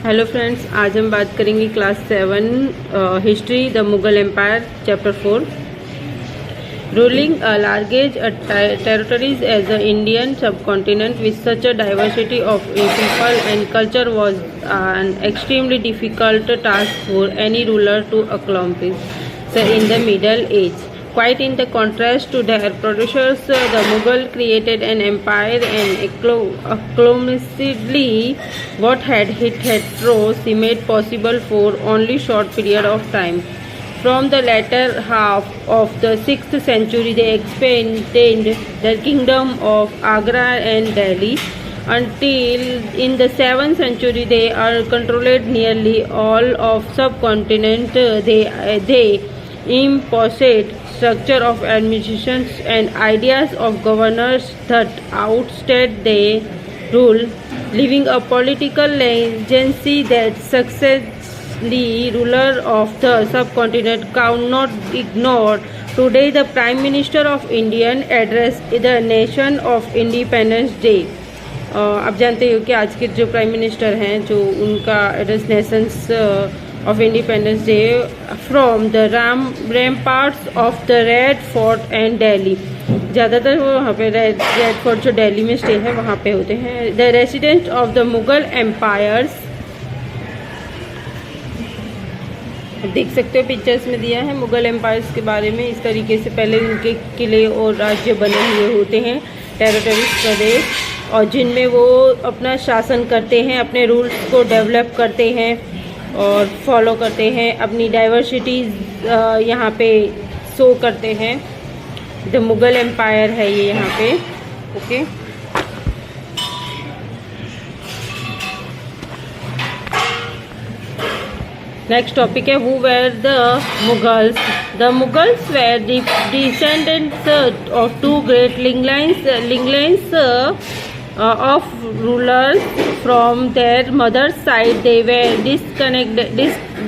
Hello friends, आज हम बात करेंगे class 7 history the Mughal empire chapter 4 ruling a लार्गेज territories as the Indian subcontinent with such a diversity of people and culture was an extremely difficult task for any ruler to accomplish. So in the Middle Age, quite in the contrast to their predecessors, the Mughal created an empire and accommodately what had hitherto seemed possible for only short period of time. From the latter half of the 6th century, they expanded the kingdom of Agra and Delhi until in the 7th century they are controlled nearly all of subcontinent. They imposed structure of administrations and ideas of governors that outstayed their rule, leaving a political legacy that successfully ruler of the subcontinent cannot ignore. Today, the Prime Minister of India addressed the nation of Independence Day. आप जानते हो कि आज के जो prime minister हैं, जो उनका address nations of Independence Day from the ramparts of the Red Fort and Delhi. ज़्यादातर वो वहाँ पे रेड फोर्ट जो दिल्ली में स्टे है वहाँ पे होते हैं। The resident of the Mughal empires, देख सकते हो पिक्चर्स में दिया है मुगल एम्पायर्स के बारे में। इस तरीके से पहले उनके किले और राज्य बने हुए होते हैं, टेरिटरीज प्रदेश, और जिनमें वो अपना शासन करते हैं, अपने रूल्स को डेवलप करते हैं और फॉलो करते हैं, अपनी डाइवर्सिटीज़ यहाँ पे शो करते हैं। द मुगल एम्पायर है ये यहाँ पे। ओके, नेक्स्ट टॉपिक है who were the Mughals. The Mughals were the descendants of two great lineages of rulers from their mother's side. They were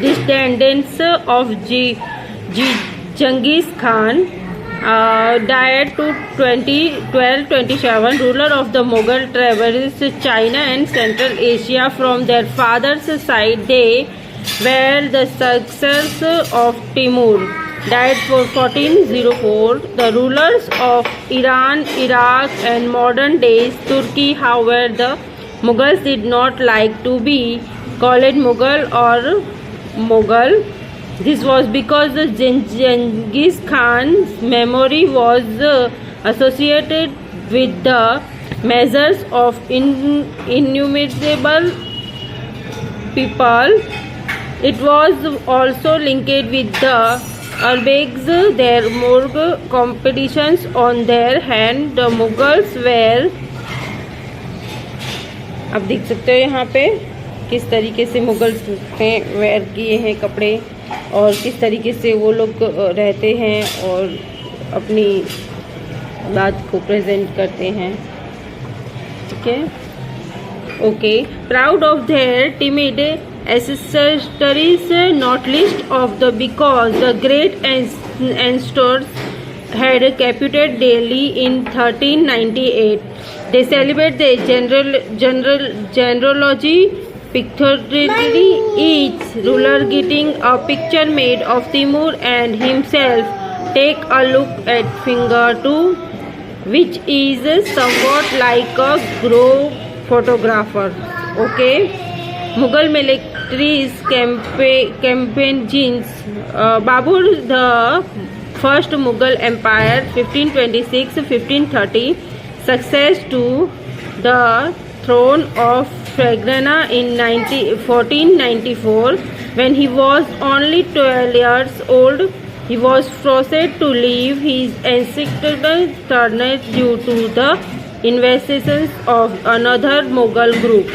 descendants of Genghis Khan, died to 1227, ruler of the Mughal tribes China and Central Asia. From their father's side, they were the successors of Timur, died for 1404. The rulers of Iran, Iraq and modern days Turkey. However, the Mughals did not like to be called Mughal or Mughal. This was because Genghis Khan's memory was associated with the measures of innumerable people. It was also linked with the Arabics. Their more competitions on their hand. The Mughals were, आप देख सकते हो यहाँ पे किस तरीके से Mughals ने वेयर किए हैं कपड़े और किस तरीके से वो लोग रहते हैं और अपनी बात को प्रेजेंट करते हैं। ठीक है, okay. Proud of their timid ancestors, not least of the because the great ancestors had captured Delhi in 1398. They celebrate the genealogy pictorially, each ruler getting a picture made of Timur and himself. Take a look at figure 2, which is somewhat like a group photographer. Okay. Mughal military's campaigns. Babur, the first Mughal Empire, 1526-1530, success to the throne of Fergana in 1494. When he was only 12 years old, he was forced to leave his ancestral throne due to the invasions of another Mughal group,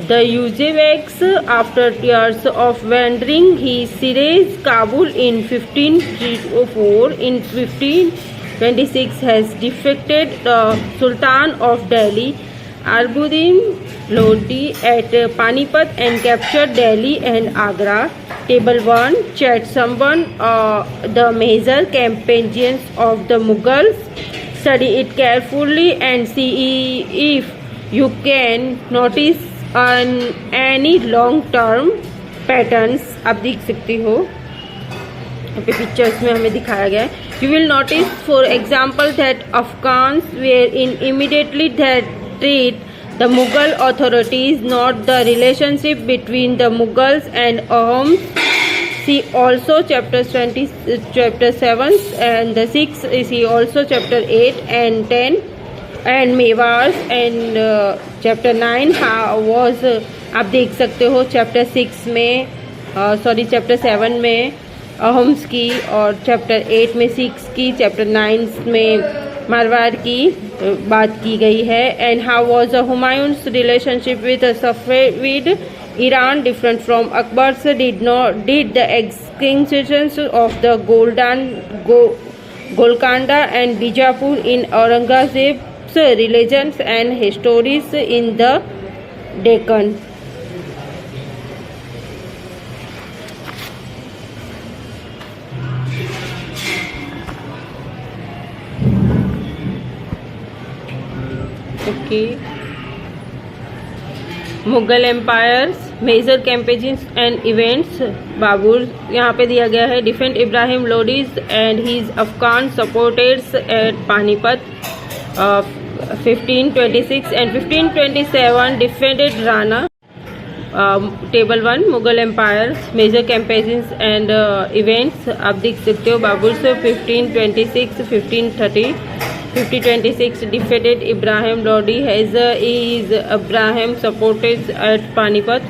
the Uzebegs. After years of wandering, he seized Kabul in 1504. In 1526, has defeated the Sultan of Delhi, Alauddin Lodi, at Panipat and captured Delhi and Agra. Table 1. Chat someone the major campaigns of the Mughals. Study it carefully and see if you can notice any long term patterns. आप देख सकते हो यहाँ पे pictures में हमें दिखाया गया है. You will notice, for example, that Afghans were in immediately that treat the Mughal authorities, not the relationship between the Mughals and Ahoms. See also chapter 7 and the 6. See also chapter 8 and 10 and Mewars and chapter 9 was आप देख सकते हो chapter 6 में chapter 7 में अहोम्स की और chapter 8 में Sikhs की, चैप्टर 9 में मारवाड़ की बात की गई है. And how was Humayun's relationship with Safavid Iran different from Akbar's? Did the executions of the Golconda and Bijapur in Aurangzeb's religions and histories in the Deccan. Okay. Mughal empires, major campaigns and events. Babur यहाँ पे दिया गया है. Defeated Ibrahim Lodi's and his Afghan supporters at Panipat 1526 and 1527. Defeated Rana. Table 1 Mughal empires, major campaigns and events. आप देख सकते हो बाबर से 1526 1530. 1526 defeated Ibrahim Lodi has is Ibrahim supporters at Panipat.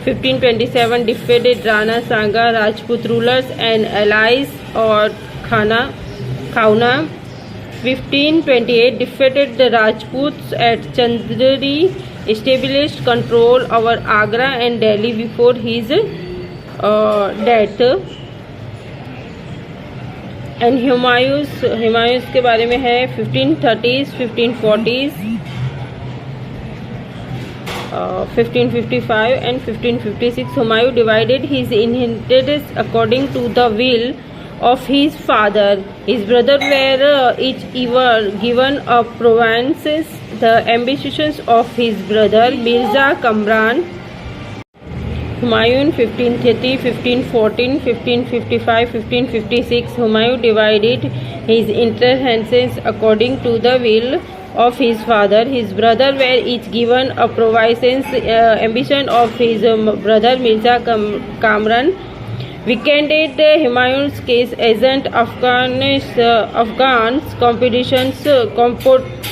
1527 defeated Rana Sanga Rajput rulers and allies or Khana. 1528 defeated the Rajputs at Chandri, established control over Agra and Delhi before his death. And Humayun's के बारे में है 1530s 1540s 1555 and 1556. Humayun divided his inheritance according to the will of his father. His brother were each given a provinces. The ambitions of his brother Mirza Kamran. Humayun 1530, 1514, 1555, 1556. Humayun divided his inheritances according to the will of his father. His brother were each given a province. Ambition of his brother Mirza Kamran. Weakened Humayun's case agent Afghans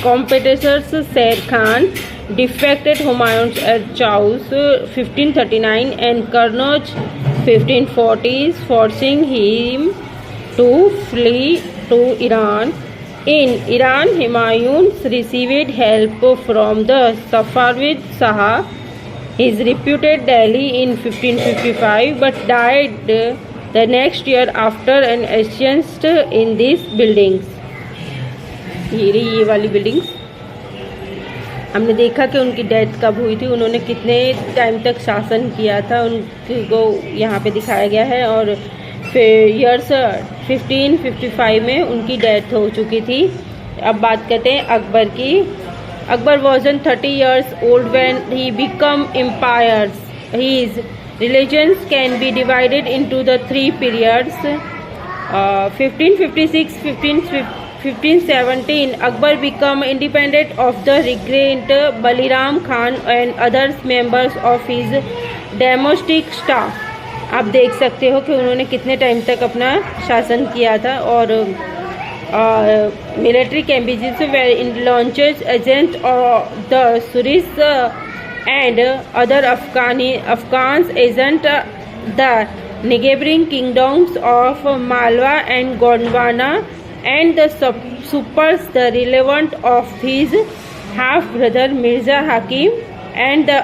competitors Sher Khan defected Humayun's at Chaus 1539 and Karnoj 1540s, forcing him to flee to Iran. In Iran, Humayun received help from the Safavid Shah. He is reputed Delhi in 1555 but died the next year after an ascent in these buildings. ये वाली buildings हमने देखा कि उनकी death कब हुई थी, उन्होंने कितने टाइम तक शासन किया था, उनको यहाँ पे दिखाया गया है. और ईयर्स 1555 में उनकी डेथ हो चुकी थी. अब बात करते हैं अकबर की. Akbar wasn't 30 years old when he became empire. His religions can be divided into the three periods. 1556, 1517, Akbar became independent of the regent Baliram Khan and other members of his domestic staff. आप देख सकते हो कि उन्होंने कितने time तक अपना शासन किया था. और military campaigns were in launches against the Suris and other Afghans against the neighboring kingdoms of Malwa and Gondwana and the suppress the relevant of his half brother Mirza Hakim and the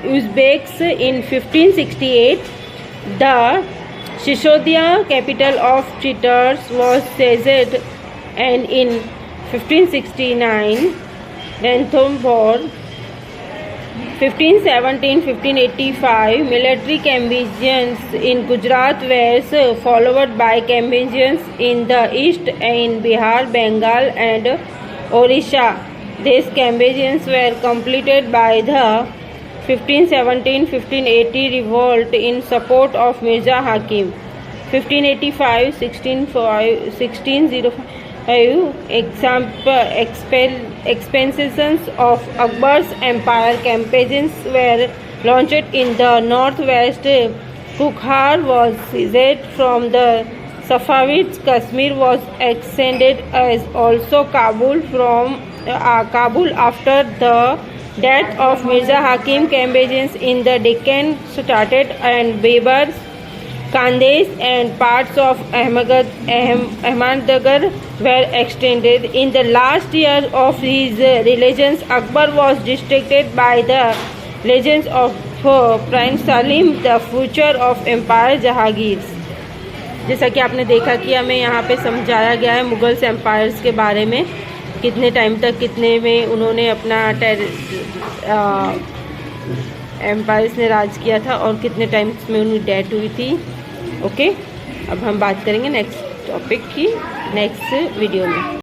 Uzbeks. In 1568, the Shishodia, capital of Chitars, was seized, and in 1569, Ranthambore. 1517, 1585, military campaigns in Gujarat were followed by campaigns in the east in Bihar, Bengal, and Orissa. These campaigns were completed by the 1517-1580 revolt in support of Mirza Hakim. 1585-1605 expansions of Akbar's empire campaigns were launched in the northwest. Bukhara was seized from the Safavids. Kashmir was extended as also Kabul after the death of Mirza Hakim. Campaigns in the Deccan started and Babar, Khandesh and parts of Ahmadnagar were extended. In the last year of his reign, Akbar was distracted by the legends of Prince Salim, the future of Empire Jahangir. जैसा कि आपने देखा कि हमें यहाँ पे समझाया गया है मुगल्स एम्पायर्स के बारे में, कितने टाइम तक कितने में उन्होंने अपना एम्पायर्स ने राज किया था और कितने टाइम्स में उनकी डेथ हुई थी। ओके, अब हम बात करेंगे नेक्स्ट टॉपिक की नेक्स्ट वीडियो में।